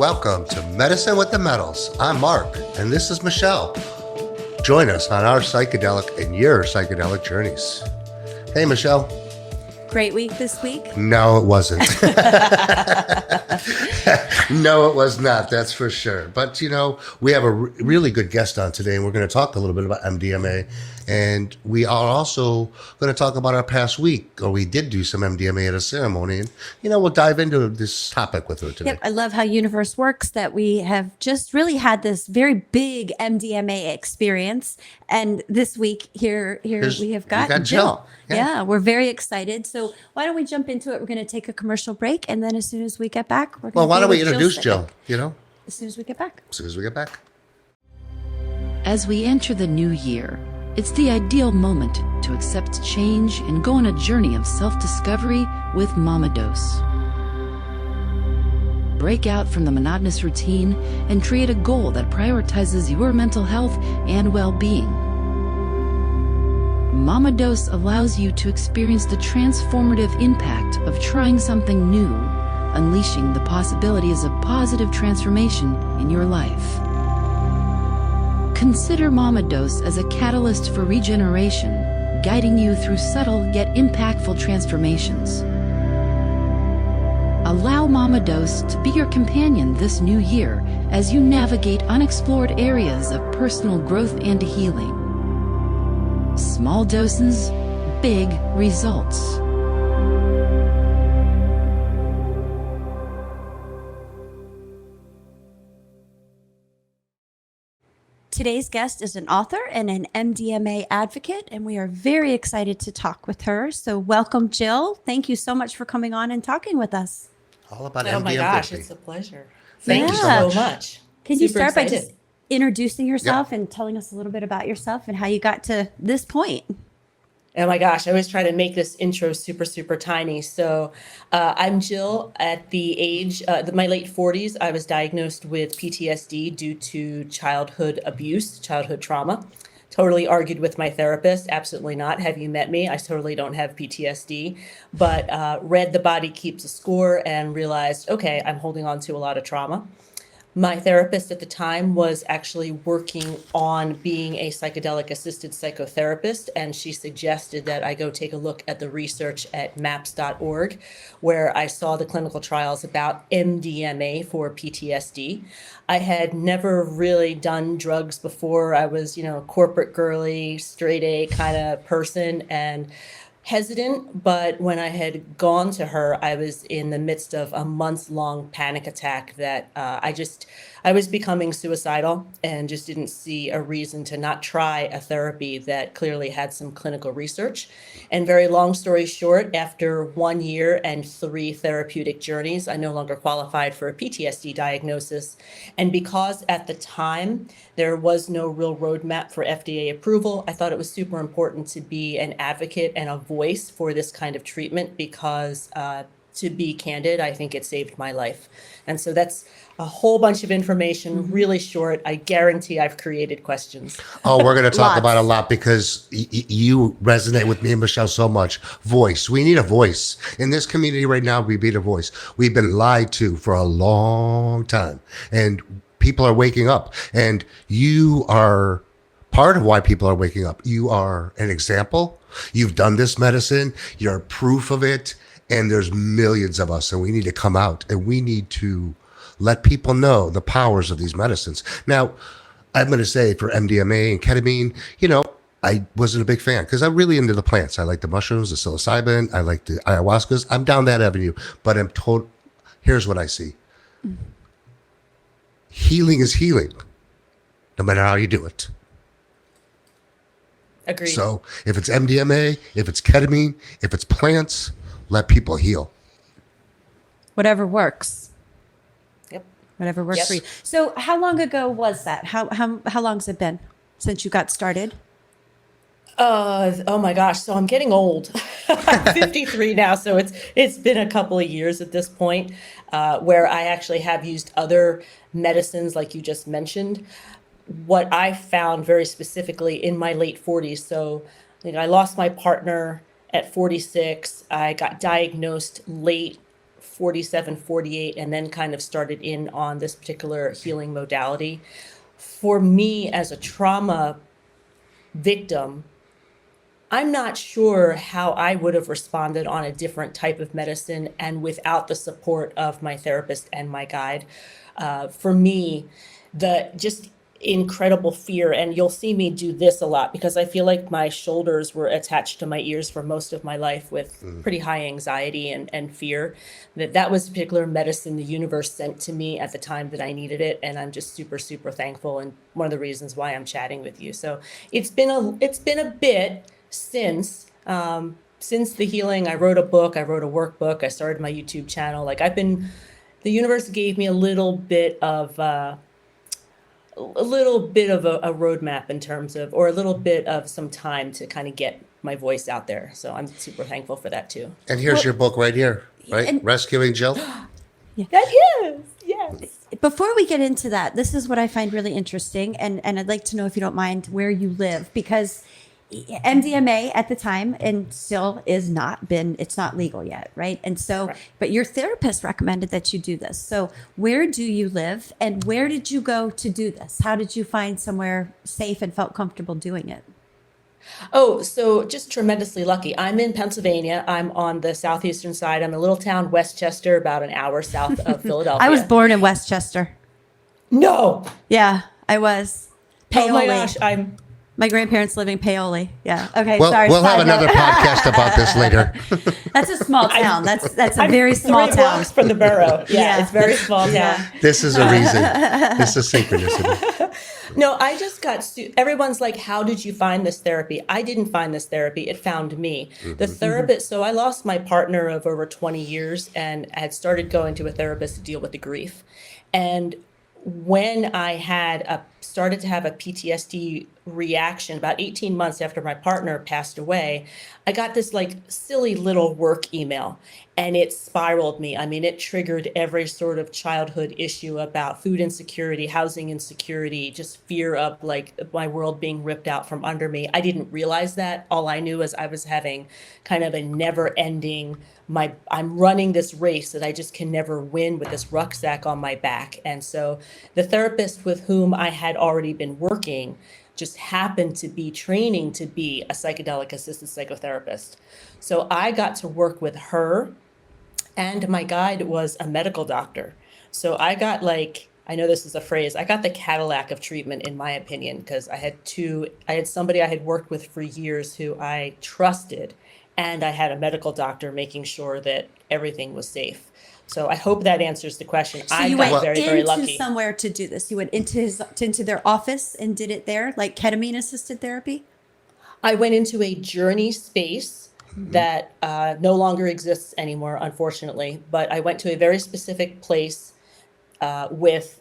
welcome to Medicine with the Metals. I'm Mark, and this is Michelle. Join us on our psychedelic and your psychedelic journeys. Hey, Michelle. Great week this week? No, it wasn't. No, it was not. That's for sure. But, you know, we have a really good guest on today, and we're going to talk a little bit about MDMA. And we are also going to talk about our past week, or we did do some MDMA at a ceremony. And, you know, we'll dive into this topic with her today. Yep, I love how Universe works, that we have just really had this very big MDMA experience. And this week here we have got Jill. Yeah, we're very excited. So why don't we jump into it? We're going to take a commercial break. And then as soon as we get back, we're going to why don't we introduce Jill, you know? As soon as we get back. As we enter the new year, it's the ideal moment to accept change and go on a journey of self-discovery with Mama Dose. Break out from the monotonous routine and create a goal that prioritizes your mental health and well-being. Mama Dose allows you to experience the transformative impact of trying something new, unleashing the possibilities of positive transformation in your life. Consider Mama Dose as a catalyst for regeneration, guiding you through subtle yet impactful transformations. Allow Mama Dose to be your companion this new year as you navigate unexplored areas of personal growth and healing. Small doses, big results. Today's guest is an author and an MDMA advocate, and we are very excited to talk with her. So welcome, Jill. Thank you so much for coming on and talking with us. All about MDMA. Oh my gosh, it's a pleasure. Thank you so much. Can you start by just introducing yourself and telling us a little bit about yourself and how you got to this point? Oh my gosh, I always try to make this intro super, super tiny. So I'm Jill. At the age, my late 40s, I was diagnosed with PTSD due to childhood abuse, childhood trauma. Totally argued with my therapist. Absolutely not. Have you met me? I totally don't have PTSD. But read The Body Keeps a Score and realized, okay, I'm holding on to a lot of trauma. My therapist at the time was actually working on being a psychedelic assisted psychotherapist, and she suggested that I go take a look at the research at maps.org, where I saw the clinical trials about MDMA for PTSD. I had never really done drugs before. I was, corporate girly, straight A kind of person, and hesitant, but when I had gone to her, I was in the midst of a months-long panic attack that I was becoming suicidal and just didn't see a reason to not try a therapy that clearly had some clinical research. And very long story short, after 1 year and 3 therapeutic journeys, I no longer qualified for a PTSD diagnosis. And because at the time, there was no real roadmap for FDA approval, I thought it was super important to be an advocate and a voice for this kind of treatment because, to be candid, I think it saved my life. And so that's a whole bunch of information, really short. I guarantee I've created questions. Oh, we're going to talk about a lot because you resonate with me and Michelle so much. Voice. We need a voice. In this community right now, we need a voice. We've been lied to for a long time. And people are waking up. And you are part of why people are waking up. You are an example. You've done this medicine. You're proof of it. And there's millions of us, and we need to come out and we need to let people know the powers of these medicines. Now, I'm going to say for MDMA and ketamine, I wasn't a big fan because I'm really into the plants. I like the mushrooms, the psilocybin. I like the ayahuascas. I'm down that avenue, but here's what I see. Healing is healing, no matter how you do it. Agreed. So if it's MDMA, if it's ketamine, if it's plants, let people heal. Whatever works. Yep. Whatever works for you. So how long ago was that? How long's it been since you got started? Oh my gosh. So I'm getting old. I'm 53 now. So it's been a couple of years at this point, where I actually have used other medicines like you just mentioned. What I found very specifically in my late 40s. So I lost my partner at 46. I got diagnosed late 47, 48, and then kind of started in on this particular healing modality. For me, as a trauma victim, I'm not sure how I would have responded on a different type of medicine and without the support of my therapist and my guide. For me, the just incredible fear, and you'll see me do this a lot because I feel like my shoulders were attached to my ears for most of my life with pretty high anxiety and fear. That was a particular medicine the universe sent to me at the time that I needed it, and I'm just super, super thankful, and one of the reasons why I'm chatting with you. So it's been a bit since the healing. I wrote a book, I wrote a workbook, I started my YouTube channel. Like the universe gave me a little bit of a roadmap in terms of, or a little bit of some time to kind of get my voice out there. So I'm super thankful for that too. And here's your book right here, right? Rescuing Jill. That is, yes. Before we get into that, this is what I find really interesting, and I'd like to know, if you don't mind, where you live, because MDMA at the time, and still it's not legal yet, right? And so, right. But your therapist recommended that you do this. So where do you live, and where did you go to do this? How did you find somewhere safe and felt comfortable doing it? Oh, so just tremendously lucky. I'm in Pennsylvania. I'm on the southeastern side. I'm in a little town, Westchester, about an hour south of Philadelphia. I was born in Westchester. No. Yeah, I was. Paoli. Oh my gosh, my grandparents live in Paoli. Yeah. Okay. Well, sorry. We'll have another podcast about this later. That's a small town. That's a very small 3 town. blocks from the borough. Yeah, it's very small town. This is a reason. This is synchronicity. No, I just got everyone's like, how did you find this therapy? I didn't find this therapy. It found me. The therapist, so I lost my partner of over 20 years and had started going to a therapist to deal with the grief. And when I started to have a PTSD reaction about 18 months after my partner passed away, I got this like silly little work email, and it spiraled me. I mean, it triggered every sort of childhood issue about food insecurity, housing insecurity, just fear of like my world being ripped out from under me. I didn't realize that. All I knew is I was having kind of a never ending, I'm running this race that I just can never win with this rucksack on my back. And so the therapist with whom I had already been working just happened to be training to be a psychedelic assisted psychotherapist. So I got to work with her, and my guide was a medical doctor. So I got I know this is a phrase, I got the Cadillac of treatment, in my opinion, because I had somebody I had worked with for years who I trusted, and I had a medical doctor making sure that everything was safe. So I hope that answers the question. So I you got went very, very into lucky. somewhere to do this. You went into their office and did it there, like ketamine assisted therapy? I went into a journey space that no longer exists anymore, unfortunately. But I went to a very specific place with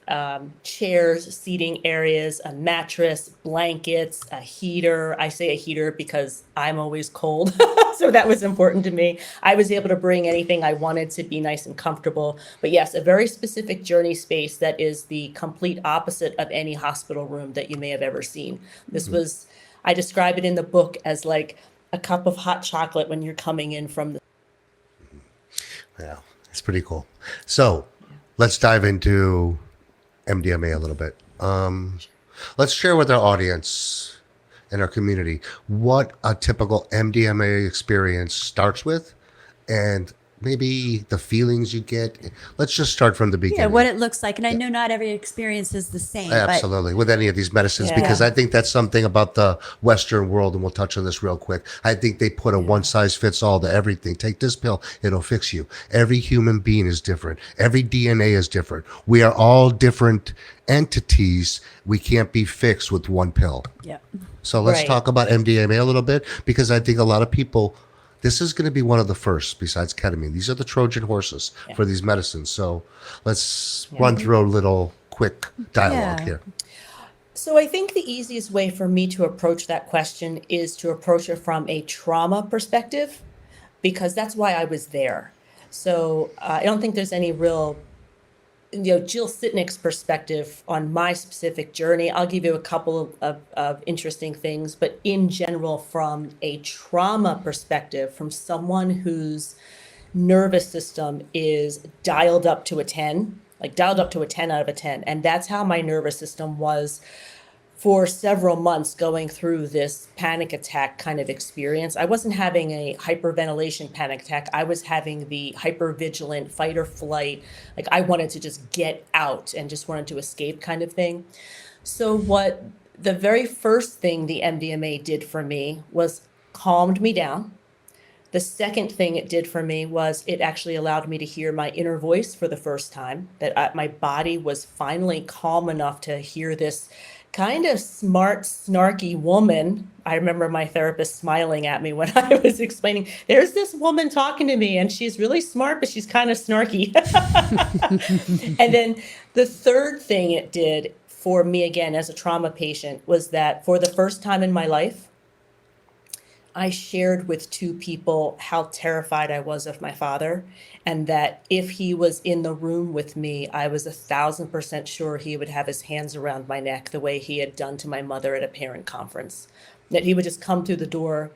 chairs, seating areas, a mattress, blankets, a heater. I say a heater because I'm always cold. So that was important to me. I was able to bring anything I wanted to be nice and comfortable. But yes, a very specific journey space that is the complete opposite of any hospital room that you may have ever seen. This was, I describe it in the book as like a cup of hot chocolate when you're coming in from the... Yeah, it's pretty cool. So let's dive into MDMA a little bit. Let's share with our audience and our community what a typical MDMA experience starts with, and maybe the feelings you get. Let's just start from the beginning. Yeah, what it looks like. And I know not every experience is the same. Absolutely, with any of these medicines, because I think that's something about the Western world, and we'll touch on this real quick. I think they put a one-size-fits-all to everything. Take this pill, it'll fix you. Every human being is different. Every DNA is different. We are all different entities. We can't be fixed with one pill. Yeah. So let's talk about MDMA a little bit, because I think a lot of people, this is going to be one of the first besides ketamine. These are the Trojan horses for these medicines. So let's run through a little quick dialogue here. So I think the easiest way for me to approach that question is to approach it from a trauma perspective, because that's why I was there. So I don't think there's any real, Jill Sitnick's perspective on my specific journey. I'll give you a couple of interesting things, but in general, from a trauma perspective, from someone who's nervous system is dialed up to a 10, like dialed up to a 10 out of a 10. And that's how my nervous system was for several months going through this panic attack kind of experience. I wasn't having a hyperventilation panic attack. I was having the hypervigilant fight or flight. Like I wanted to just get out and just wanted to escape kind of thing. So what the very first thing the MDMA did for me was calmed me down. The second thing it did for me was it actually allowed me to hear my inner voice for the first time, that my body was finally calm enough to hear this kind of smart, snarky woman. I remember my therapist smiling at me when I was explaining, there's this woman talking to me and she's really smart, but she's kind of snarky. And then the third thing it did for me, again, as a trauma patient, was that for the first time in my life, I shared with two people how terrified I was of my father, and that if he was in the room with me, I was 1,000% sure he would have his hands around my neck the way he had done to my mother at a parent conference, that he would just come through the door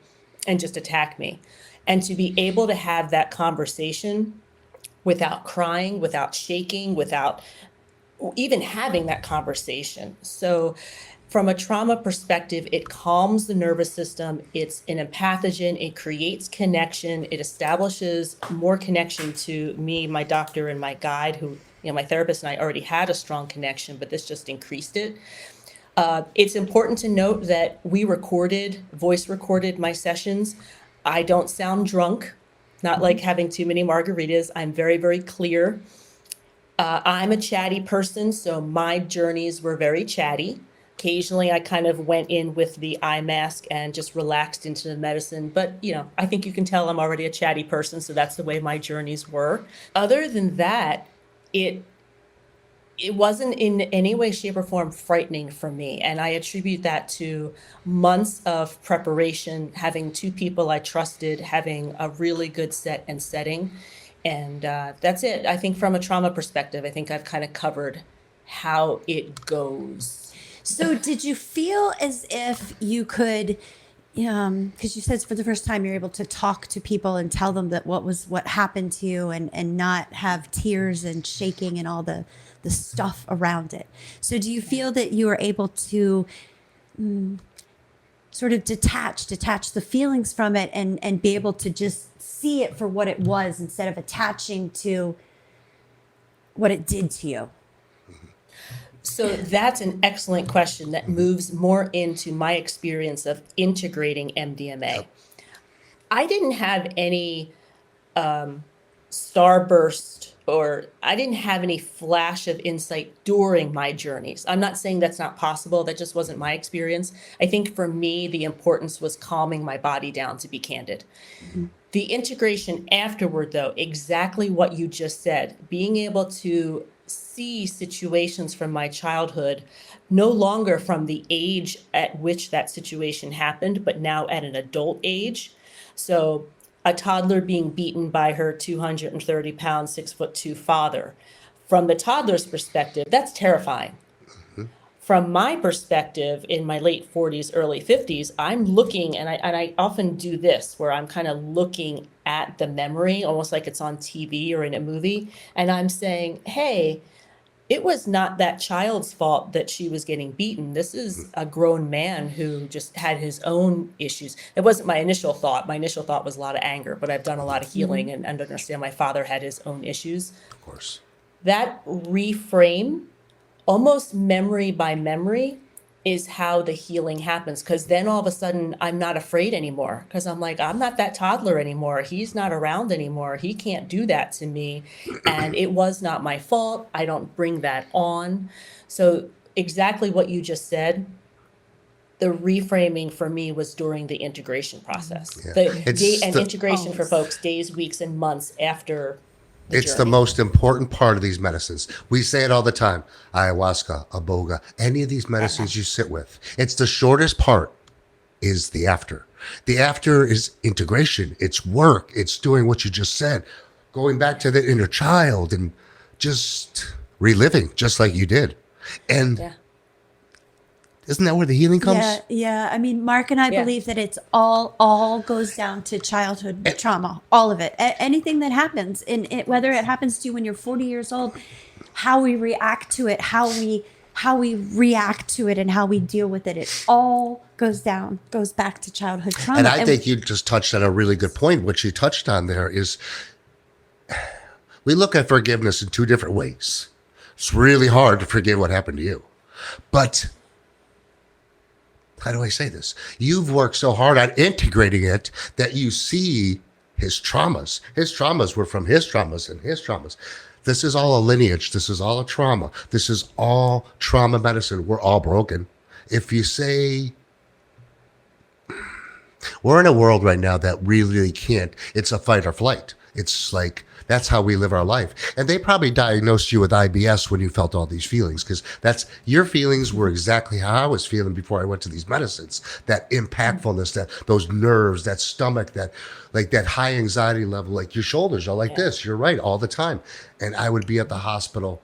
and just attack me. And to be able to have that conversation without crying, without shaking, without even having that conversation. So from a trauma perspective, it calms the nervous system. It's an empathogen. It creates connection. It establishes more connection to me, my doctor, and my guide, who, my therapist and I already had a strong connection, but this just increased it. It's important to note that we voice recorded my sessions. I don't sound drunk, not like having too many margaritas. I'm very, very clear. I'm a chatty person, so my journeys were very chatty. Occasionally, I kind of went in with the eye mask and just relaxed into the medicine. But, I think you can tell I'm already a chatty person, so that's the way my journeys were. Other than that, it wasn't in any way, shape, or form frightening for me. And I attribute that to months of preparation, having two people I trusted, having a really good set and setting. And that's it. I think from a trauma perspective, I think I've kind of covered how it goes. So did you feel as if you could, because you said for the first time you're able to talk to people and tell them that what happened to you and not have tears and shaking and all the stuff around it. So do you feel that you were able to sort of detach the feelings from it and be able to just see it for what it was instead of attaching to what it did to you? So that's an excellent question that moves more into my experience of integrating MDMA. Yep. I didn't have any starburst, or I didn't have any flash of insight during my journeys. I'm not saying that's not possible. That just wasn't my experience. I think for me, the importance was calming my body down, to be candid. Mm-hmm. The integration afterward, though, exactly what you just said, being able to see situations from my childhood, no longer from the age at which that situation happened, but now at an adult age. So a toddler being beaten by her 230 pound, 6'2" father. From the toddler's perspective, that's terrifying. Mm-hmm. From my perspective, in my late 40s, early 50s, I'm looking, and I often do this, where I'm kind of looking at the memory, almost like it's on TV or in a movie, and I'm saying, hey, it was not that child's fault that she was getting beaten. This is a grown man who just had his own issues. It wasn't my initial thought. My initial thought was a lot of anger, but I've done a lot of healing and understand my father had his own issues. Of course. That reframe, almost memory by memory, is how the healing happens. Because then all of a sudden, I'm not afraid anymore. Because I'm like, I'm not that toddler anymore. He's not around anymore. He can't do that to me. And it was not my fault. I don't bring that on. So exactly what you just said, the reframing for me was during the integration process. Yeah. Integration for folks, days, weeks, and months after. It's the most important part of these medicines. We say it all the time. Ayahuasca, iboga, any of these medicines you sit with. It's the shortest part is the after. The after is integration. It's work. It's doing what you just said. Going back to the inner child and just reliving just like you did. And Isn't that where the healing comes? Yeah, yeah. I mean, Mark and I believe that it's all goes down to childhood trauma, all of it. Anything that happens, in it, whether it happens to you when you're 40 years old, how we react to it, how we react to it, and how we deal with it, it all goes back to childhood trauma. And I think you just touched on a really good point. What you touched on there is we look at forgiveness in two different ways. It's really hard to forgive what happened to you. But how do I say this? You've worked so hard on integrating it that you see his traumas. His traumas were from his traumas and his traumas. This is all a lineage. This is all a trauma. This is all trauma medicine. We're all broken. If you say, we're in a world right now that really can't, it's a fight or flight. It's like, that's how we live our life. And they probably diagnosed you with IBS when you felt all these feelings, because that's your feelings were exactly how I was feeling before I went to these medicines. That impactfulness, that those nerves, that stomach, that like that high anxiety level, like your shoulders are like this. You're right, all the time. And I would be at the hospital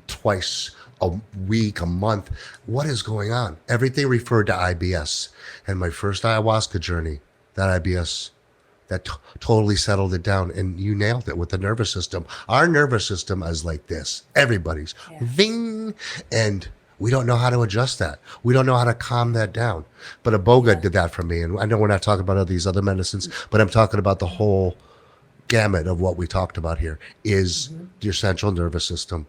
twice a week, a month. What is going on? Everything referred to IBS. And my first ayahuasca journey, that IBS, that totally settled it down. And you nailed it with the nervous system. Our nervous system is like this. Everybody's ving. And we don't know how to adjust that. We don't know how to calm that down. But Iboga did that for me. And I know we're not talking about all these other medicines, but I'm talking about the whole gamut of what we talked about here is your central nervous system.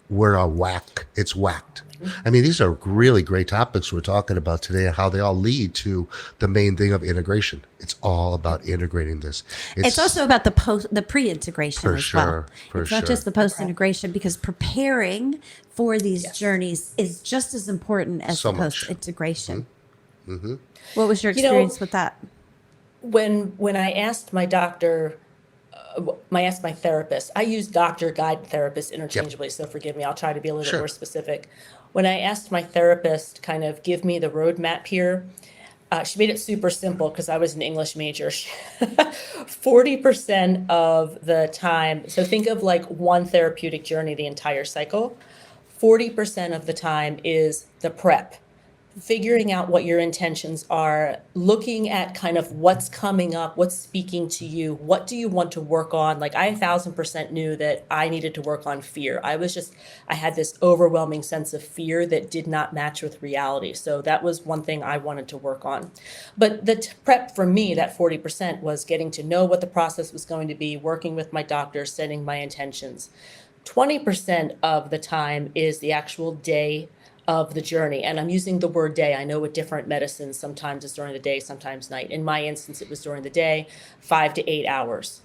We're a whack. It's whacked. I mean, these are really great topics we're talking about today and how they all lead to the main thing of integration. It's all about integrating this. It's also about the pre-integration as well. It's not sure. just the post-integration, because preparing for these journeys is just as important as the post-integration. What was your experience with that? When I asked my doctor, I asked my therapist, I use doctor, guide, therapist interchangeably, so forgive me, I'll try to be a little bit more specific. When I asked my therapist kind of give me the roadmap here, she made it super simple because I was an English major. 40% of the time, so think of like one therapeutic journey, the entire cycle. 40% of the time is the prep. Figuring out what your intentions are, looking at kind of what's coming up, what's speaking to you, what do you want to work on? Like I 1000% knew that I needed to work on fear. I had this overwhelming sense of fear that did not match with reality. So that was one thing I wanted to work on. But the prep for me, that 40%, was getting to know what the process was going to be, working with my doctor, setting my intentions. 20% of the time is the actual day of the journey. And I'm using the word day. I know with different medicines, sometimes it's during the day, sometimes night. In my instance, it was during the day, 5 to 8 hours.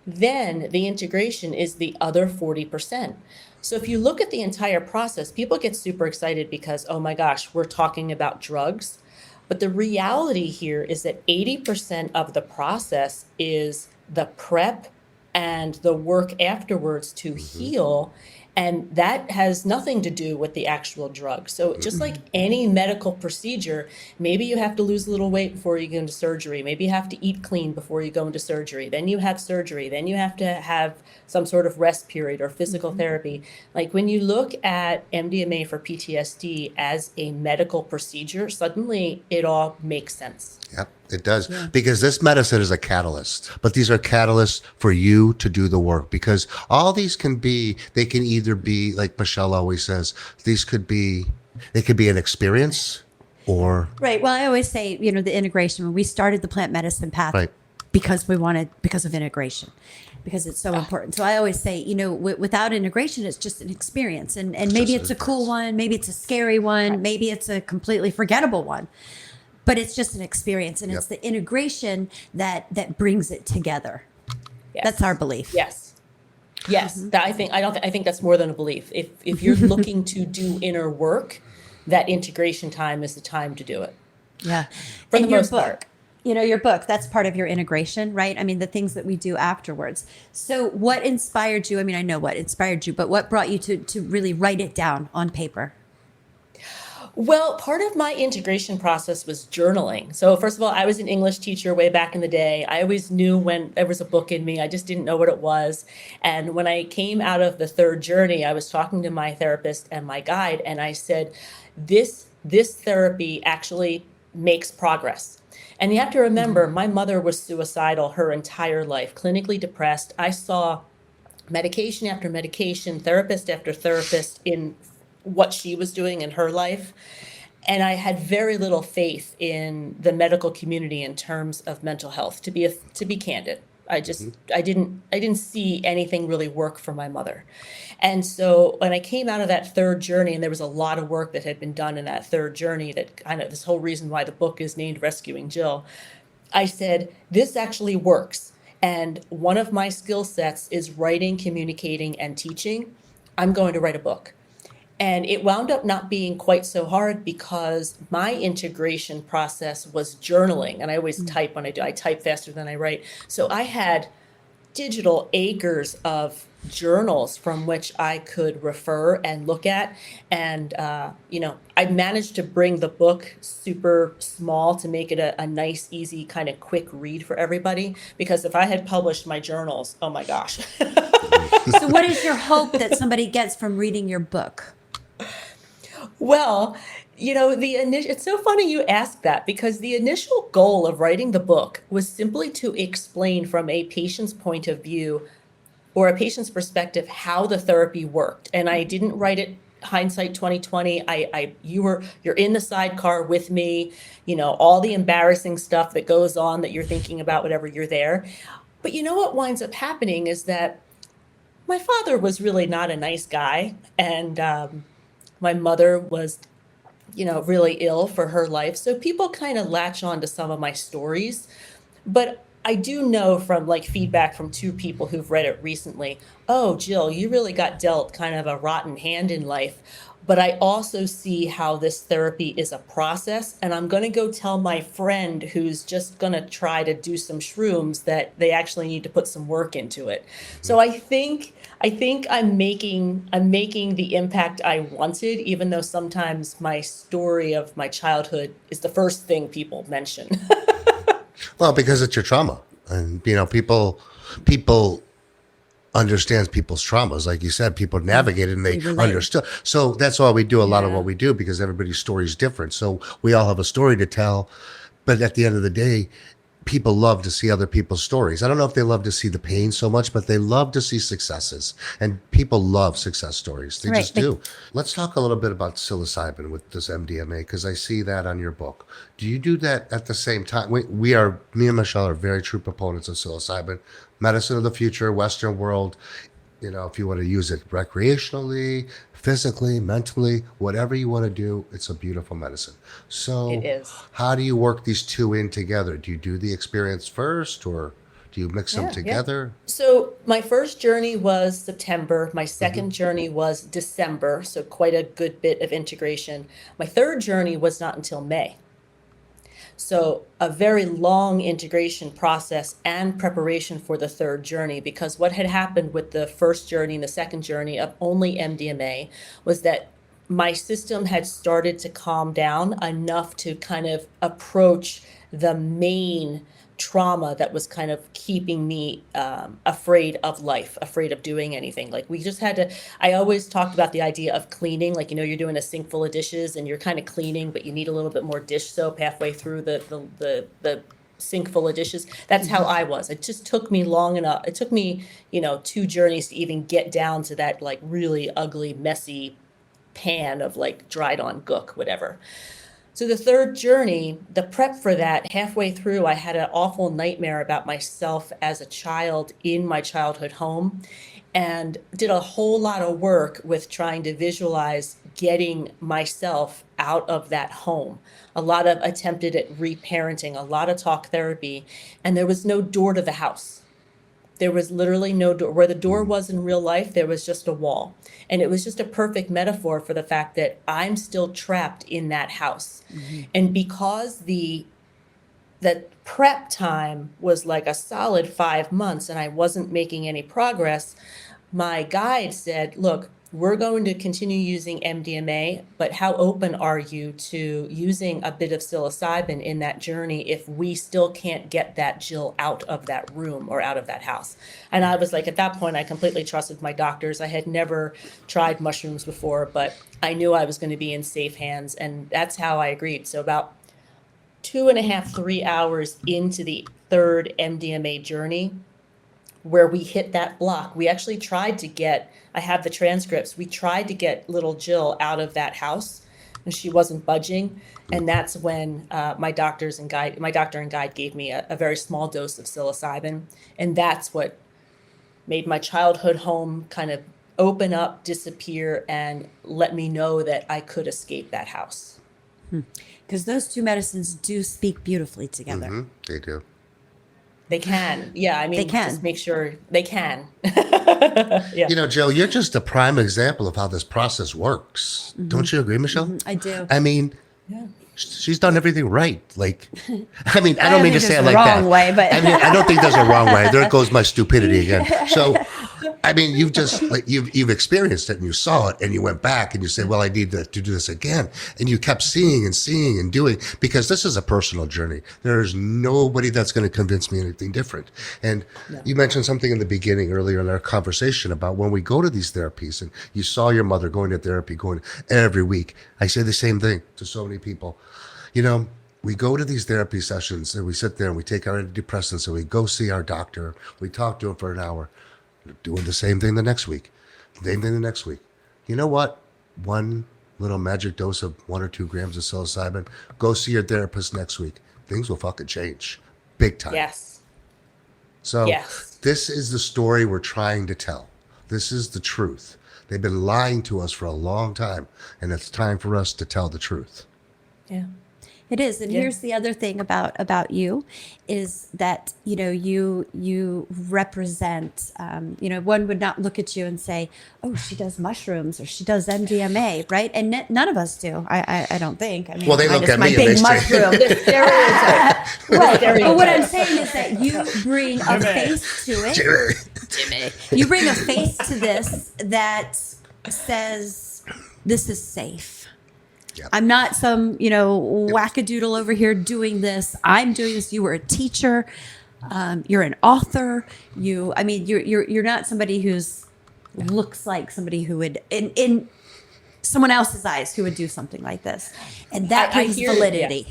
Then the integration is the other 40%. So if you look at the entire process, people get super excited because, oh my gosh, we're talking about drugs. But the reality here is that 80% of the process is the prep and the work afterwards to heal. And that has nothing to do with the actual drug. So just like any medical procedure, maybe you have to lose a little weight before you go into surgery. Maybe you have to eat clean before you go into surgery. Then you have surgery. Then you have to have some sort of rest period or physical therapy. Like when you look at MDMA for PTSD as a medical procedure, suddenly it all makes sense. Yep, it does. Yeah. Because this medicine is a catalyst, but these are catalysts for you to do the work, because all these they can either be, like Michelle always says, they could be an experience or. Right. Well, I always say, the integration, when we started the plant medicine path, because of integration, because it's so important. So I always say, without integration, it's just an experience, and maybe it's a cool one, maybe it's a scary one, maybe it's a completely forgettable one. But it's just an experience, and it's the integration that brings it together. Yes. That's our belief. Yes. I think that's more than a belief. If you're looking to do inner work, that integration time is the time to do it. Yeah. For the most part. Your book, that's part of your integration, right? I mean, the things that we do afterwards. So what inspired you? I mean, I know what inspired you, but what brought you to really write it down on paper? Well, part of my integration process was journaling. So first of all, I was an English teacher way back in the day. I always knew when there was a book in me. I just didn't know what it was. And when I came out of the third journey, I was talking to my therapist and my guide, and I said, this this therapy actually makes progress. And you have to remember, my mother was suicidal her entire life, clinically depressed. I saw medication after medication, therapist after therapist in what she was doing in her life. And I had very little faith in the medical community in terms of mental health, to be candid. I didn't see anything really work for my mother. And so when I came out of that third journey, and there was a lot of work that had been done in that third journey, that kind of this whole reason why the book is named Rescuing Jill, I said, this actually works. And one of my skill sets is writing, communicating, and teaching. I'm going to write a book. And it wound up not being quite so hard because my integration process was journaling. And I always type when I do, I type faster than I write. So I had digital acres of journals from which I could refer and look at. And, I managed to bring the book super small to make it a nice, easy, kind of quick read for everybody. Because if I had published my journals, oh my gosh. So what is your hope that somebody gets from reading your book? Well, it's so funny you ask that, because the initial goal of writing the book was simply to explain from a patient's point of view, or a patient's perspective, how the therapy worked. And I didn't write it hindsight 2020. You're in the sidecar with me, all the embarrassing stuff that goes on that you're thinking about whenever you're there. But what winds up happening is that my father was really not a nice guy, and my mother was, really ill for her life. So people kind of latch on to some of my stories. But I do know from feedback from two people who've read it recently, oh, Jill, you really got dealt kind of a rotten hand in life. But I also see how this therapy is a process. And I'm going to go tell my friend who's just going to try to do some shrooms that they actually need to put some work into it. So I think I'm making the impact I wanted, even though sometimes my story of my childhood is the first thing people mention. Well, because it's your trauma, and people understands people's traumas. Like you said, people navigate it and they understood. So that's why we do a lot of what we do, because everybody's story is different. So we all have a story to tell. But at the end of the day, people love to see other people's stories. I don't know if they love to see the pain so much, but they love to see successes. And people love success stories. They just do. Let's talk a little bit about psilocybin with this MDMA, because I see that on your book. Do you do that at the same time? Me and Michelle are very true proponents of psilocybin. Medicine of the future, Western world. If you want to use it recreationally, physically, mentally, whatever you want to do, it's a beautiful medicine. So It is. How do you work these two in together? Do you do the experience first, or do you mix them together? So my first journey was September. My second journey was December. So quite a good bit of integration. My third journey was not until May. So a very long integration process and preparation for the third journey, because what had happened with the first journey and the second journey of only MDMA was that my system had started to calm down enough to kind of approach the main trauma that was kind of keeping me afraid of life, afraid of doing anything. We just had to, I always talked about the idea of cleaning, you're doing a sink full of dishes and you're kind of cleaning, but you need a little bit more dish soap halfway through the sink full of dishes. That's how I was. It just took me long enough. It took me, 2 journeys to even get down to that really ugly, messy pan of dried on gook, whatever. So the third journey, the prep for that, halfway through, I had an awful nightmare about myself as a child in my childhood home, and did a whole lot of work with trying to visualize getting myself out of that home. A lot of attempted at reparenting, a lot of talk therapy, and there was no door to the house. There was literally no door. Where the door was in real life, there was just a wall. And it was just a perfect metaphor for the fact that I'm still trapped in that house. And because that prep time was a solid 5 months and I wasn't making any progress, my guide said, look, we're going to continue using MDMA, but how open are you to using a bit of psilocybin in that journey if we still can't get that Jill out of that room or out of that house? And I was like, at that point, I completely trusted my doctors. I had never tried mushrooms before, but I knew I was going to be in safe hands. And that's how I agreed. So about 2.5, 3 hours into the third MDMA journey, where we hit that block, we actually tried to get, I have the transcripts, we tried to get little Jill out of that house and she wasn't budging. And that's when my doctor and guide gave me a very small dose of psilocybin. And that's what made my childhood home kind of open up, disappear, and let me know that I could escape that house. Because those two medicines do speak beautifully together. Mm-hmm. They do. They can. Yeah, I mean, They can. just make sure they can. Yeah. You know, Jill, you're just a prime example of how this process works. Don't you agree, Michelle? I do. I mean, Yeah. she's done everything right. Like, I mean, I don't mean to say it there's like a that. wrong way, but I mean, I don't think there's a wrong way. There goes my stupidity again. So, I mean, you've just like you've experienced it and you saw it and you went back and you said, well, I need to do this again. And you kept seeing and doing, because this is a personal journey. There's nobody that's going to convince me anything different. And you mentioned something in the beginning earlier in our conversation about when we go to these therapies, and you saw your mother going to therapy, going every week. I say the same thing to so many people. You know, we go to these therapy sessions and we sit there and we take our antidepressants and we go see our doctor. We talk to him for an hour. We're doing the same thing the next week. Same thing the next week. You know what? One little magic dose of 1 or 2 grams of psilocybin. Go see your therapist next week. Things will fucking change. Big time. Yes. So Yes. this is the story we're trying to tell. This is the truth. They've been lying to us for a long time, and it's time for us to tell the truth. Yeah. It is. And Yeah. here's the other thing about you is that, you know, you represent, you know, one would not look at you and say, oh, she does mushrooms or she does MDMA, right? And none of us do. I don't think. I mean, Well, they look minus at my me and big they say- mushroom. Stereotype. Right. But what I'm Stereotype. saying is that you bring a face to it. You bring a face to this that says, this is safe. Yep. I'm not some, you know, wackadoodle over here doing this. I'm doing this. You were a teacher. You're an author. You're not somebody who's looks like somebody who would in someone else's eyes who would do something like this, and that I brings hear- validity.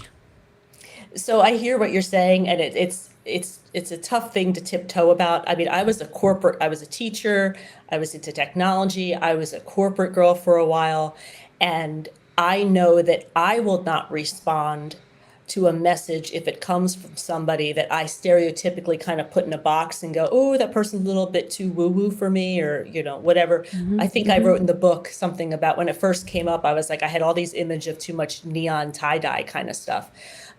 So I hear what you're saying, and it's a tough thing to tiptoe about. I mean, I was a teacher, I was into technology, I was a corporate girl for a while, and I know that I will not respond to a message if it comes from somebody that I stereotypically kind of put in a box and go, oh, that person's a little bit too woo-woo for me, or, you know, whatever. I think I wrote in the book something about when it first came up, I was like, I had all these images of too much neon tie-dye kind of stuff.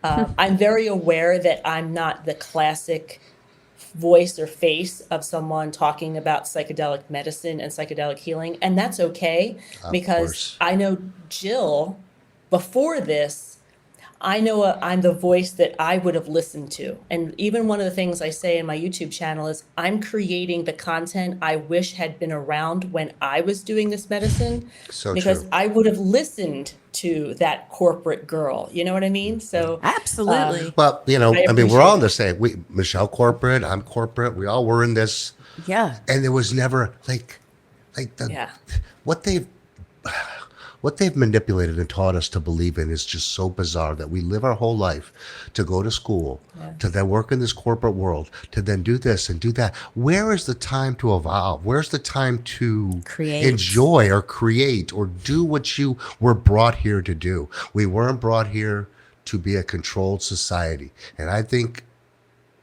I'm very aware that I'm not the classic voice or face of someone talking about psychedelic medicine and psychedelic healing. And that's okay, because course. I know Jill, before this, I know I'm the voice that I would have listened to. And even one of the things I say in my YouTube channel is I'm creating the content I wish had been around when I was doing this medicine, So because true. I would have listened to that corporate girl. You know what I mean? So Absolutely. Well, you know, I I mean, we're appreciate all it. in the same. Michelle corporate, I'm corporate. We all were in this, Yeah. and there was never like the yeah. what they've manipulated and taught us to believe in is just so bizarre that we live our whole life to go to school, to then work in this corporate world, to then do this and do that. Where is the time to evolve? Where's the time to Create. enjoy or create or do what you were brought here to do? We weren't brought here to be a controlled society. And I think,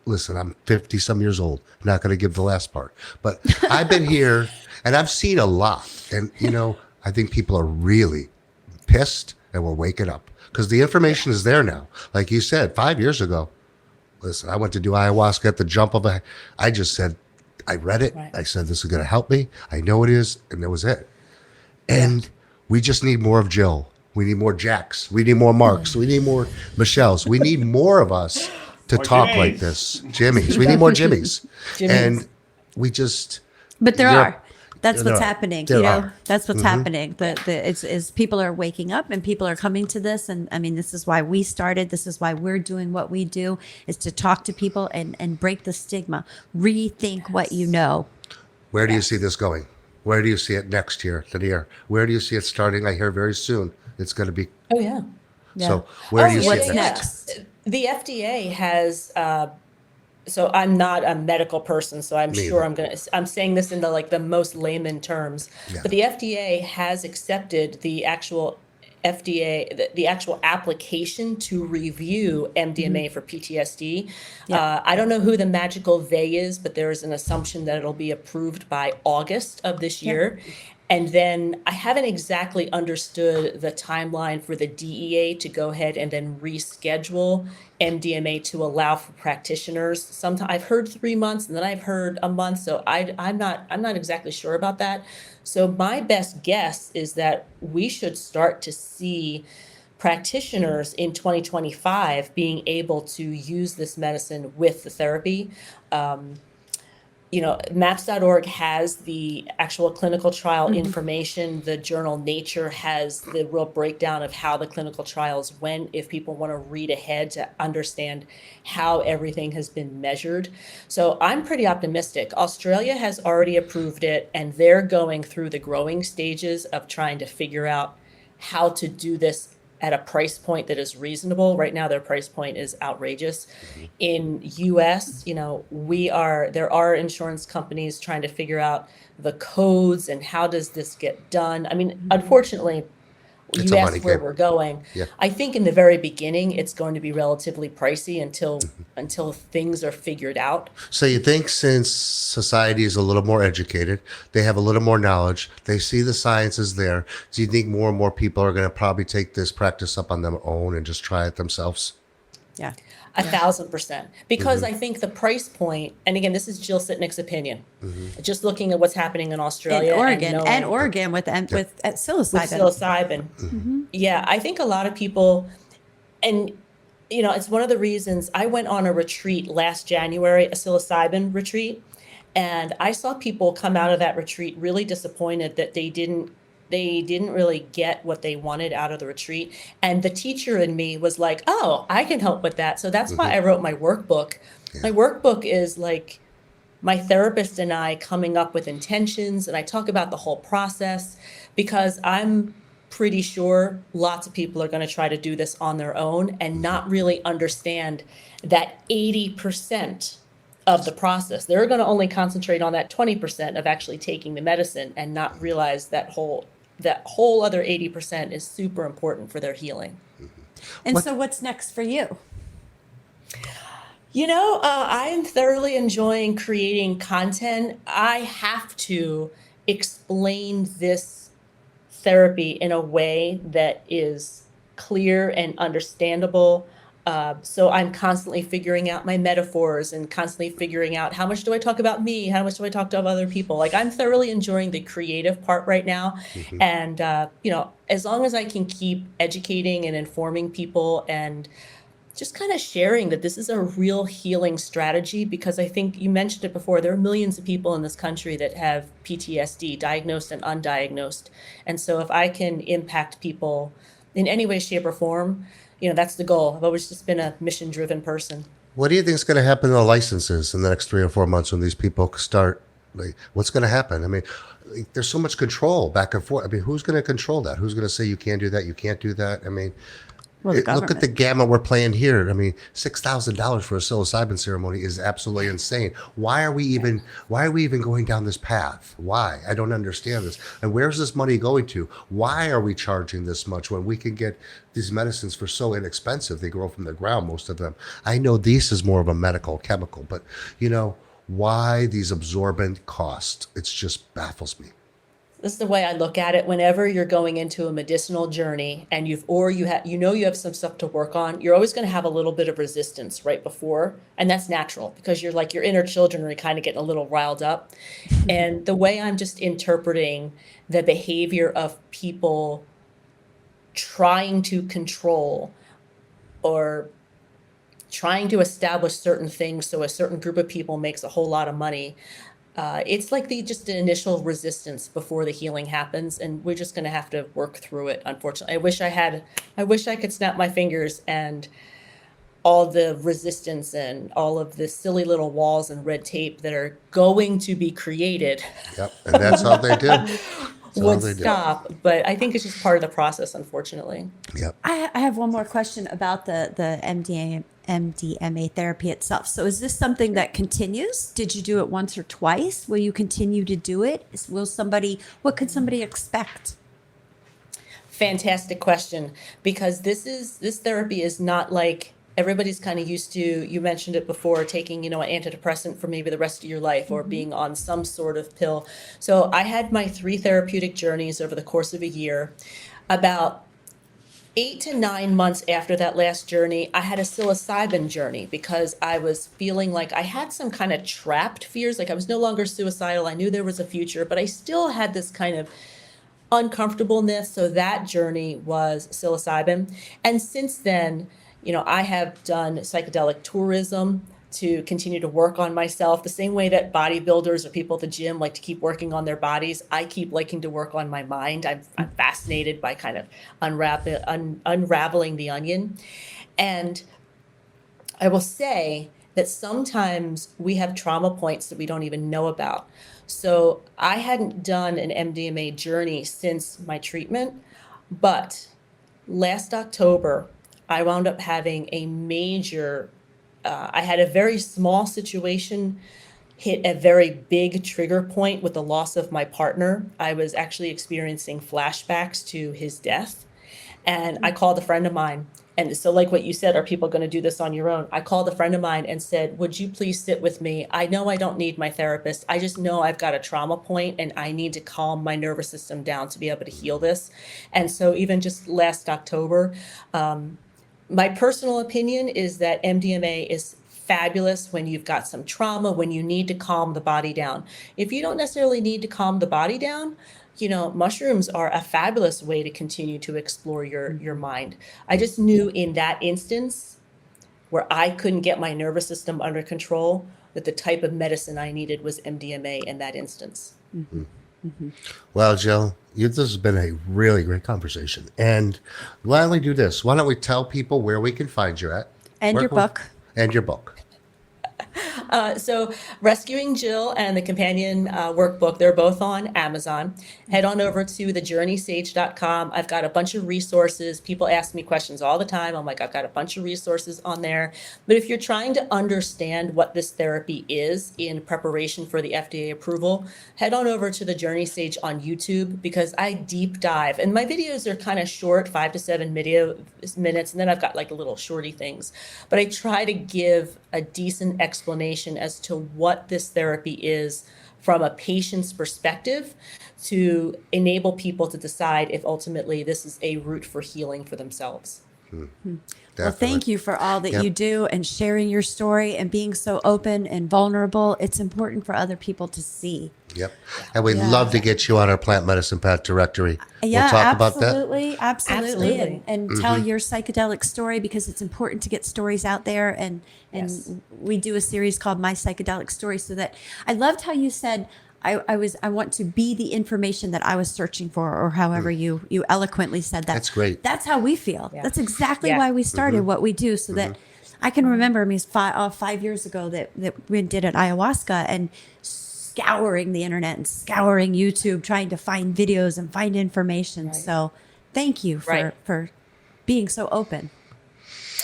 listen, I'm 50 some years old. I'm not going to give the last part, but I've been here and I've seen a lot. And, you know, I think people are really pissed and we're waking up because the information is there now. Like you said, 5 years ago, listen, I went to do ayahuasca at the jump of I just said, I read it. Right. I said, this is going to help me. I know it is. And that was it. And we just need more of Jill. We need more Jacks. We need more Marks. We need more Michelles. We need more of us to talk like Jimmys. this. Jimmys. We need more Jimmys. Jimmys. And we just. But there you're- are. That's what's There are. happening. There You know, are. that's what's happening. It's people are waking up and people are coming to this. And I mean, this is why we started. This is why we're doing what we do, is to talk to people and break the stigma, rethink what you know. Where do you see this going? Where do you see it next year, the year? Where do you see it starting? I hear very soon it's going to be. Oh yeah. So where do you see What's it next? The FDA has. So I'm not a medical person, so I'm Me sure either. I'm saying this in the most layman terms. Yeah. But the FDA has accepted the actual the actual application to review MDMA for PTSD. Yeah. I don't know who the magical they is, but there is an assumption that it'll be approved by August of this year. And then I haven't exactly understood the timeline for the DEA to go ahead and then reschedule MDMA to allow for practitioners. Sometimes I've heard 3 months, and then I've heard a month. So I'm not exactly sure about that. So my best guess is that we should start to see practitioners in 2025 being able to use this medicine with the therapy. MAPS.org has the actual clinical trial information. The journal Nature has the real breakdown of how the clinical trials went, if people want to read ahead to understand how everything has been measured. So I'm pretty optimistic. Australia has already approved it, and they're going through the growing stages of trying to figure out how to do this at a price point that is reasonable. Right now, their price point is outrageous. In US, there are insurance companies trying to figure out the codes and how does this get done. I mean, unfortunately, It's you a asked money where game. we're going. Yeah. I think in the very beginning, it's going to be relatively pricey until things are figured out. So you think since society is a little more educated, they have a little more knowledge, they see the science is there, do you think more and more people are going to probably take this practice up on their own and just try it themselves? Yeah. 1,000%. Because I think the price point, and again, this is Jill Sitnick's opinion, just looking at what's happening in Australia In Oregon and and knowing Oregon with psilocybin. with psilocybin. Yeah, I think a lot of people, and it's one of the reasons I went on a retreat last January, a psilocybin retreat, and I saw people come out of that retreat really disappointed that they didn't really get what they wanted out of the retreat. And the teacher in me was like, oh, I can help with that. So that's why I wrote my workbook. Yeah. My workbook is like my therapist and I coming up with intentions, and I talk about the whole process, because I'm pretty sure lots of people are going to try to do this on their own and not really understand that 80% of the process. They're going to only concentrate on that 20% of actually taking the medicine and not realize that whole other 80% is super important for their healing. And so what's next for you? I am thoroughly enjoying creating content. I have to explain this therapy in a way that is clear and understandable. So I'm constantly figuring out my metaphors and constantly figuring out how much do I talk about me? How much do I talk to other people? Like, I'm thoroughly enjoying the creative part right now. And, as long as I can keep educating and informing people and just kind of sharing that this is a real healing strategy, because I think you mentioned it before, there are millions of people in this country that have PTSD, diagnosed and undiagnosed. And so if I can impact people in any way, shape, or form, that's the goal. I've always just been a mission-driven person. What do you think is going to happen to the licenses in the next 3 or 4 months when these people start? Like, what's going to happen? I mean, there's so much control back and forth. I mean, who's going to control that? Who's going to say you can't do that? You can't do that? I mean, Well, the look at the government. gamut we're playing here. I mean, $6,000 for a psilocybin ceremony is absolutely insane. Why are we even going down this path? Why? I don't understand this. And where's this money going to? Why are we charging this much when we can get these medicines for so inexpensive? They grow from the ground, most of them. I know this is more of a medical chemical, but why these absorbent costs? It just baffles me. This is the way I look at it. Whenever you're going into a medicinal journey and you have some stuff to work on, you're always going to have a little bit of resistance right before. And that's natural, because you're like, your inner children are kind of getting a little riled up. And the way I'm just interpreting the behavior of people trying to control or trying to establish certain things so a certain group of people makes a whole lot of money, it's like just the initial resistance before the healing happens, and we're just going to have to work through it. Unfortunately, I wish I could snap my fingers and all the resistance and all of the silly little walls and red tape that are going to be created Yep. And that's all they do. That's all would they do. stop. But I think it's just part of the process, unfortunately. Yep. I have one more question about the MDMA therapy itself. So is this something that continues? Did you do it once or twice? Will you continue to do it? What could somebody expect? Fantastic question, because this therapy is not like everybody's kind of used to. You mentioned it before, taking, an antidepressant for maybe the rest of your life, or being on some sort of pill. So I had my 3 therapeutic journeys over the course of a year. About 8 to 9 months after that last journey, I had a psilocybin journey, because I was feeling like I had some kind of trapped fears. Like I was no longer suicidal. I knew there was a future, but I still had this kind of uncomfortableness. So that journey was psilocybin. And since then, I have done psychedelic tourism to continue to work on myself. The same way that bodybuilders or people at the gym like to keep working on their bodies, I keep liking to work on my mind. I'm fascinated by kind of unraveling the onion. And I will say that sometimes we have trauma points that we don't even know about. So I hadn't done an MDMA journey since my treatment, but last October, I wound up having a major, I had a very small situation hit a very big trigger point with the loss of my partner. I was actually experiencing flashbacks to his death. And I called a friend of mine. And so like what you said, are people going to do this on your own? I called a friend of mine and said, would you please sit with me? I know I don't need my therapist. I just know I've got a trauma point and I need to calm my nervous system down to be able to heal this. And so even just last October, my personal opinion is that MDMA is fabulous when you've got some trauma, when you need to calm the body down. If you don't necessarily need to calm the body down, mushrooms are a fabulous way to continue to explore your mind. I just knew in that instance where I couldn't get my nervous system under control that the type of medicine I needed was MDMA in that instance. Mm-hmm. Mm-hmm. Well, Jill, this has been a really great conversation. And why don't we do this? Why don't we tell people where we can find you at? And your book. And your book. So Rescuing Jill and the companion workbook, they're both on Amazon. Head on over to thejourneysage.com. I've got a bunch of resources. People ask me questions all the time. I'm like, I've got a bunch of resources on there. But if you're trying to understand what this therapy is in preparation for the FDA approval, head on over to The Journey Sage on YouTube, because I deep dive. And my videos are kind of short, 5 to 7 minutes. And then I've got like little shorty things. But I try to give a decent explanation as to what this therapy is from a patient's perspective, to enable people to decide if ultimately this is a route for healing for themselves. Well, thank you for all that you do and sharing your story and being so open and vulnerable. It's important for other people to see. Yep. And we'd love to get you on our Plant Medicine Path directory. Yeah, we'll talk about that. Absolutely. And tell your psychedelic story, because it's important to get stories out there. And we do a series called My Psychedelic Story, so that I loved how you said, I want to be the information that I was searching for, or however you eloquently said that. That's great. That's how we feel. Yeah. That's exactly why we started what we do, so that I can remember me 5 years ago that we did at ayahuasca, and scouring the internet and scouring YouTube, trying to find videos and find information. Right. So thank you for being so open.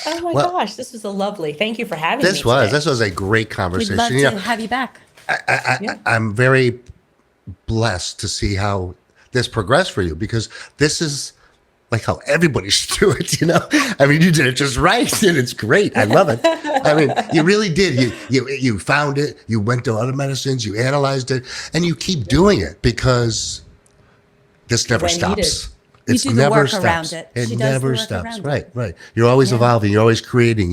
Oh my gosh, this was lovely. Thank you for having me. This was a great conversation. We'd love to have you back. I'm very blessed to see how this progressed for you, because this is like how everybody should do it, I mean, you did it just right, and it's great. I love it. I mean, you really did. You found it. You went to other medicines. You analyzed it, and you keep doing it, because this never stops. You do the work around it. It never stops. Right. You're always evolving. You're always creating.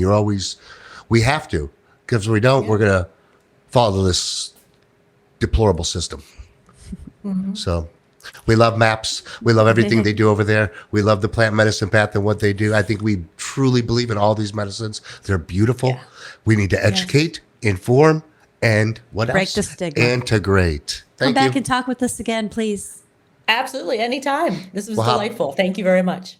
We have to, because if we don't, we're going to follow this deplorable system. So we love MAPS. We love everything they do over there. We love the Plant Medicine Path and what they do. I think we truly believe in all these medicines. They're beautiful. We need to educate, inform, and what break else? The stigma. Integrate. Come back and talk with us again, please. Absolutely. Anytime. This was delightful. Thank you very much.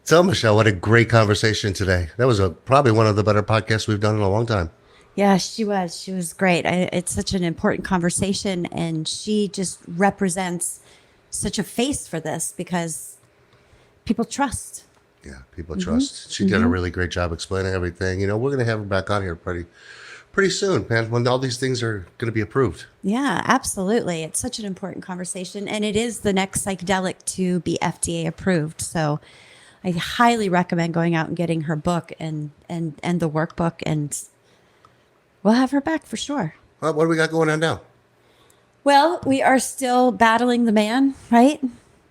So, Michelle, what a great conversation today. That was probably one of the better podcasts we've done in a long time. Yeah, she was. She was great. It's such an important conversation, and she just represents such a face for this because people trust. Yeah, people trust. She did a really great job explaining everything. You know, we're going to have her back on here pretty soon, man, when all these things are going to be approved. Yeah, absolutely. It's such an important conversation, and it is the next psychedelic to be FDA approved. So I highly recommend going out and getting her book and the workbook, and we'll have her back for sure. What do we got going on now? Well, we are still battling the man, right?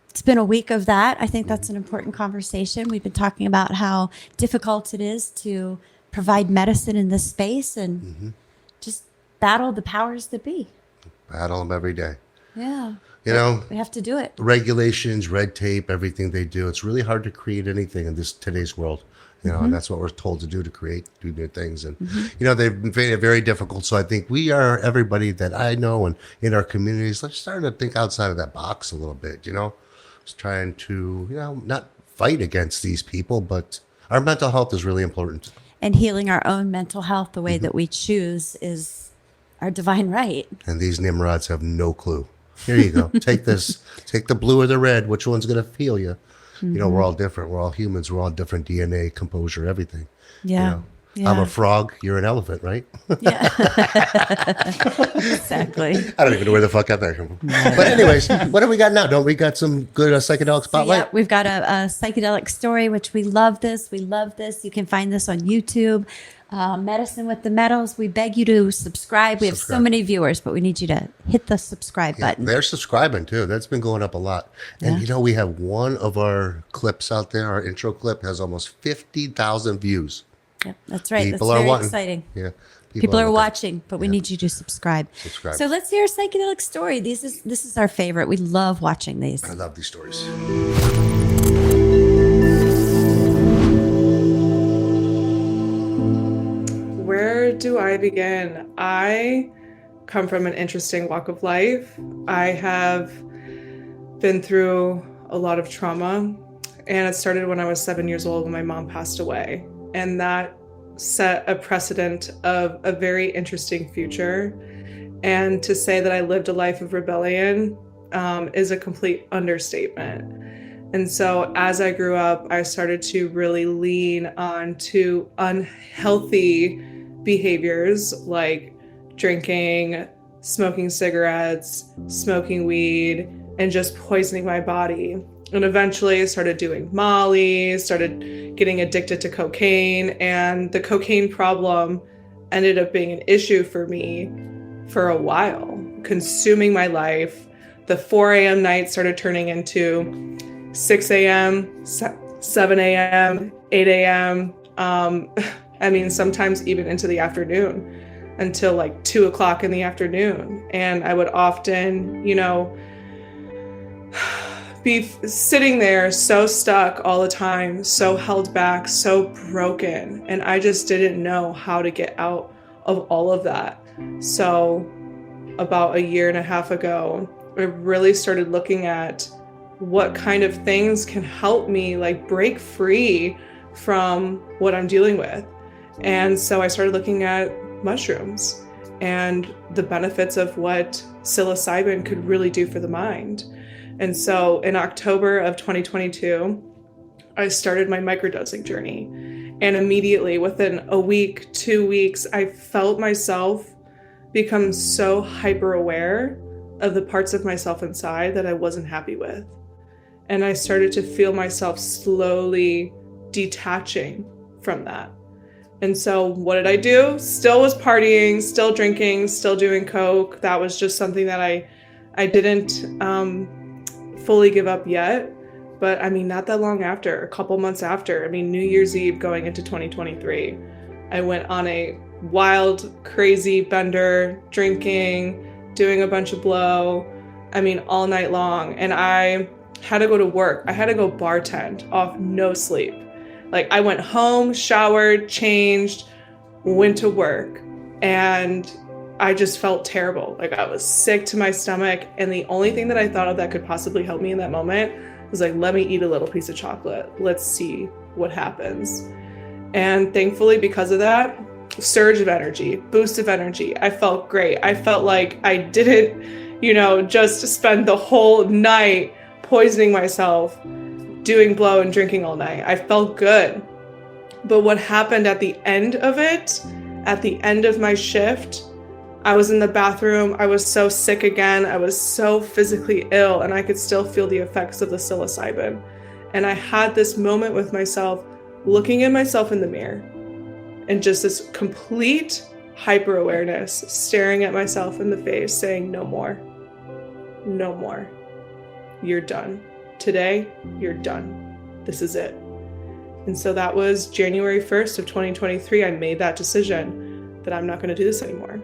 It's been a week of that. I think that's an important conversation. We've been talking about how difficult it is to provide medicine in this space and just battle the powers that be. Battle them every day. Yeah. You know, we have to do it. Regulations, red tape, everything they do. It's really hard to create anything in today's world. You know, and that's what we're told to do, to do new things. And, you know, they've made it very difficult. So I think everybody that I know and in our communities, let's start to think outside of that box a little bit, you know, just trying to, you know, not fight against these people, but our mental health is really important. And healing our own mental health the way that we choose is our divine right. And these Nimrods have no clue. Here you go. Take this. Take the blue or the red. Which one's going to feel you? You know, we're all different. We're all humans. We're all different DNA, composure, everything. Yeah. You know? Yeah. I'm a frog. You're an elephant, right? Yeah. Exactly. I don't even know where the fuck I got from. But anyways, what do we got now? Don't we got some good psychedelic spotlight? Yeah, we've got a psychedelic story, which we love this. We love this. You can find this on YouTube. Medicine with the Metals. We beg you to subscribe. We have so many viewers, but we need you to hit the subscribe button. They're subscribing too. That's been going up a lot. And you know, we have one of our clips out there. Our intro clip has almost 50,000 views. Yep, that's right. People that's are very wanting. exciting. Yeah. People are watching, but we need you to subscribe. Subscribe. So let's hear a psychedelic story. This is our favorite. We love watching these. I love these stories. Where do I begin? I come from an interesting walk of life. I have been through a lot of trauma, and it started when I was 7 years old when my mom passed away. And that set a precedent of a very interesting future. And to say that I lived a life of rebellion is a complete understatement. And so as I grew up, I started to really lean on to unhealthy behaviors like drinking, smoking cigarettes, smoking weed, and just poisoning my body. And eventually I started doing Molly, started getting addicted to cocaine, and the cocaine problem ended up being an issue for me for a while, consuming my life. The 4 a.m. night started turning into 6 a.m., 7 a.m., 8 a.m. I mean, sometimes even into the afternoon until like 2 o'clock in the afternoon. And I would often, you know, be sitting there so stuck all the time, so held back, so broken. And I just didn't know how to get out of all of that. So about a year and a half ago, I really started looking at what kind of things can help me like break free from what I'm dealing with. And so I started looking at mushrooms and the benefits of what psilocybin could really do for the mind. And so in October of 2022, I started my microdosing journey. And immediately within a week, 2 weeks, I felt myself become so hyper aware of the parts of myself inside that I wasn't happy with. And I started to feel myself slowly detaching from that. And so what did I do? Still was partying, still drinking, still doing coke. That was just something that I didn't fully give up yet. But I mean, not that long after, a couple months after, I mean, New Year's Eve going into 2023, I went on a wild, crazy bender, drinking, doing a bunch of blow. I mean, all night long. And I had to go to work. I had to go bartend off no sleep. Like I went home, showered, changed, went to work. And I just felt terrible. Like I was sick to my stomach. And the only thing that I thought of that could possibly help me in that moment was like, let me eat a little piece of chocolate. Let's see what happens. And thankfully, because of that, surge of energy, boost of energy. I felt great. I felt like I didn't, just spend the whole night poisoning myself, doing blow and drinking all night. I felt good. But what happened at the end of it, at the end of my shift, I was in the bathroom. I was so sick again. I was so physically ill, and I could still feel the effects of the psilocybin. And I had this moment with myself, looking at myself in the mirror, and just this complete hyper awareness, staring at myself in the face, saying, no more, no more. You're done. Today, you're done. This is it. And so that was January 1st of 2023. I made that decision that I'm not going to do this anymore.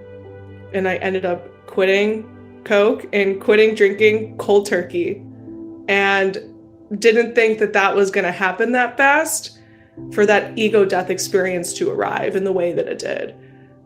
And I ended up quitting Coke and quitting drinking cold turkey, and didn't think that that was going to happen that fast for that ego death experience to arrive in the way that it did.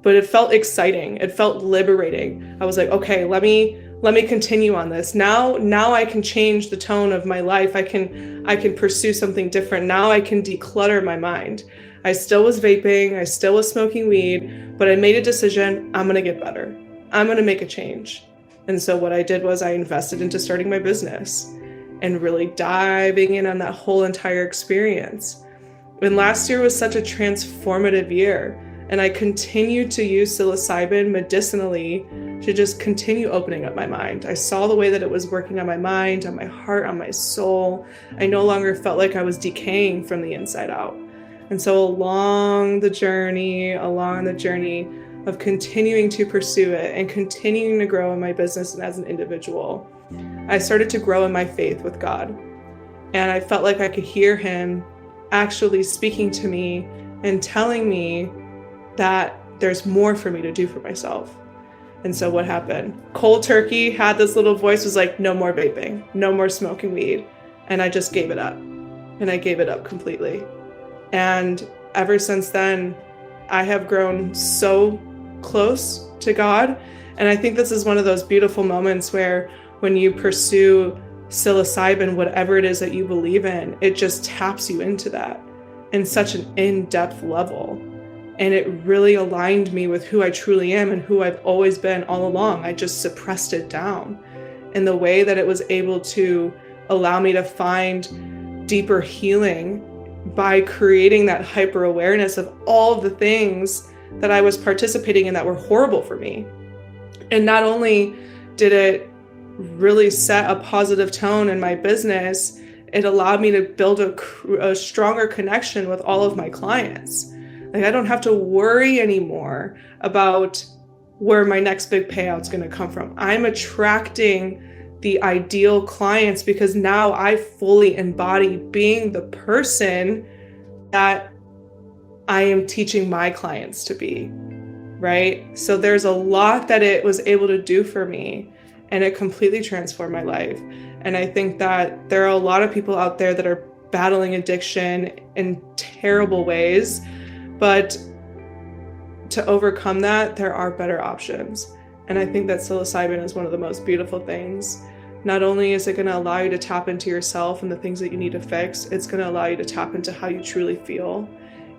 But it felt exciting. It felt liberating. I was like, okay, let me continue on this. Now I can change the tone of my life. I can pursue something different. Now I can declutter my mind. I still was vaping. I still was smoking weed, but I made a decision. I'm going to get better. I'm going to make a change. And so what I did was I invested into starting my business and really diving in on that whole entire experience. And last year was such a transformative year. And I continued to use psilocybin medicinally to just continue opening up my mind. I saw the way that it was working on my mind, on my heart, on my soul. I no longer felt like I was decaying from the inside out. And so along the journey of continuing to pursue it and continuing to grow in my business and as an individual, I started to grow in my faith with God. And I felt like I could hear him actually speaking to me and telling me that there's more for me to do for myself. And so what happened? Cold turkey had this little voice, was like, no more vaping, no more smoking weed. And I just gave it up. And I gave it up completely. And ever since then, I have grown so close to God. And I think this is one of those beautiful moments where when you pursue psilocybin, whatever it is that you believe in, it just taps you into that in such an in-depth level. And it really aligned me with who I truly am and who I've always been all along. I just suppressed it down. And the way that it was able to allow me to find deeper healing by creating that hyper awareness of all the things that I was participating in that were horrible for me. And not only did it really set a positive tone in my business, it allowed me to build a stronger connection with all of my clients. Like, I don't have to worry anymore about where my next big payout's going to come from. I'm attracting the ideal clients because now I fully embody being the person that I am teaching my clients to be, right? So there's a lot that it was able to do for me, and it completely transformed my life. And I think that there are a lot of people out there that are battling addiction in terrible ways, but to overcome that, there are better options. And I think that psilocybin is one of the most beautiful things. Not only is it going to allow you to tap into yourself and the things that you need to fix, it's going to allow you to tap into how you truly feel.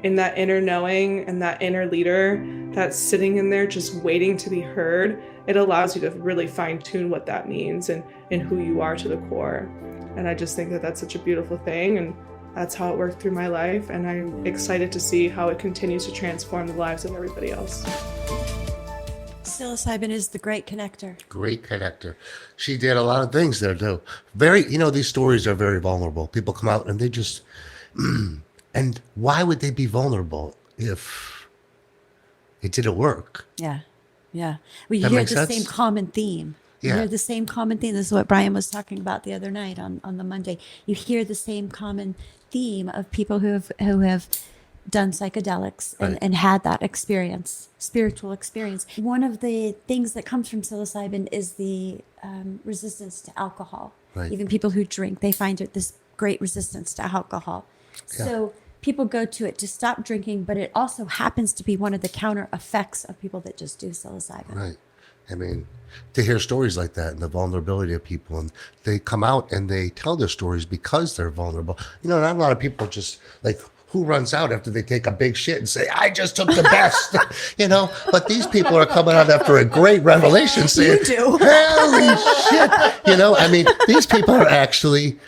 In that inner knowing and that inner leader that's sitting in there just waiting to be heard, it allows you to really fine tune what that means and who you are to the core. And I just think that that's such a beautiful thing. And that's how it worked through my life. And I'm excited to see how it continues to transform the lives of everybody else. Psilocybin is the great connector. Great connector. She did a lot of things there too. These stories are very vulnerable. People come out and they just, and why would they be vulnerable if it didn't work? Yeah. Yeah. Well, you That hear makes the sense? same common theme. You Yeah. hear the same common theme. This is what Brian was talking about the other night on the Monday. You hear the same common theme of people who have done psychedelics Right. and had that experience, spiritual experience. One of the things that comes from psilocybin is the resistance to alcohol. Right. Even people who drink, they find this great resistance to alcohol. Yeah. So people go to it to stop drinking, but it also happens to be one of the counter effects of people that just do psilocybin. Right. I mean, to hear stories like that and the vulnerability of people, and they come out and they tell their stories because they're vulnerable. You know, not a lot of people just like, who runs out after they take a big shit and say, I just took the best, you know? But these people are coming out after a great revelation saying, holy shit. You know, I mean, these people are actually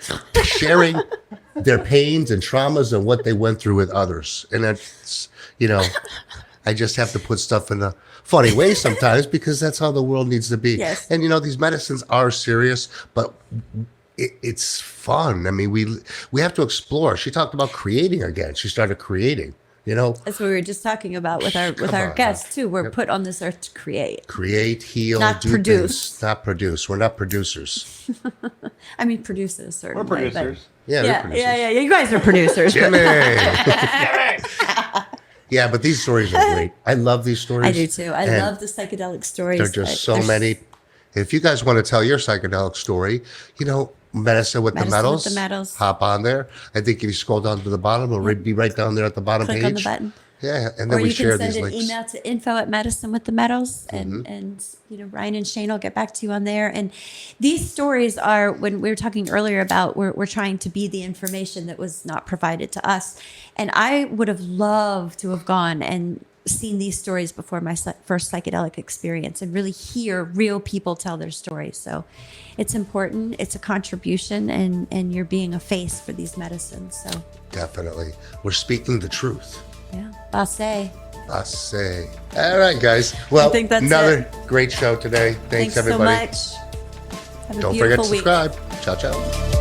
sharing their pains and traumas and what they went through with others. And that's, you know, I just have to put stuff in a funny way sometimes because that's how the world needs to be. Yes. And, you know, these medicines are serious, but it's fun. I mean, we have to explore. She talked about creating again. She started creating, you know. That's what we were just talking about with our guests too. We're put on this earth to create, heal, not do produce. things. Not produce. We're not producers. I mean, produce in a certain We're way. producers. Yeah, Yeah, we're producers. yeah. You guys are producers. Jimmy. Yeah, but these stories are great. I love these stories. I do too. I And love the psychedelic stories. There are just so many. If you guys want to tell your psychedelic story, you know, Medicine with the Metals. Hop on there. I think if you scroll down to the bottom, it'll be right down there at the bottom Click page. on the button. Yeah, and then Or we you share can these send an links. email to info@medicine-with-the-metals, Mm-hmm. and you know, Ryan and Shane will get back to you on there. And these stories are, when we were talking earlier about we're trying to be the information that was not provided to us. And I would have loved to have gone and seen these stories before my first psychedelic experience and really hear real people tell their stories. So it's important. It's a contribution, and you're being a face for these medicines. So Definitely. We're speaking the truth. yeah, Basse. I say. All right, guys. Well, I think that's another great show today. Thanks, everybody. so much. Have a Don't forget beautiful to week. subscribe. Ciao, ciao.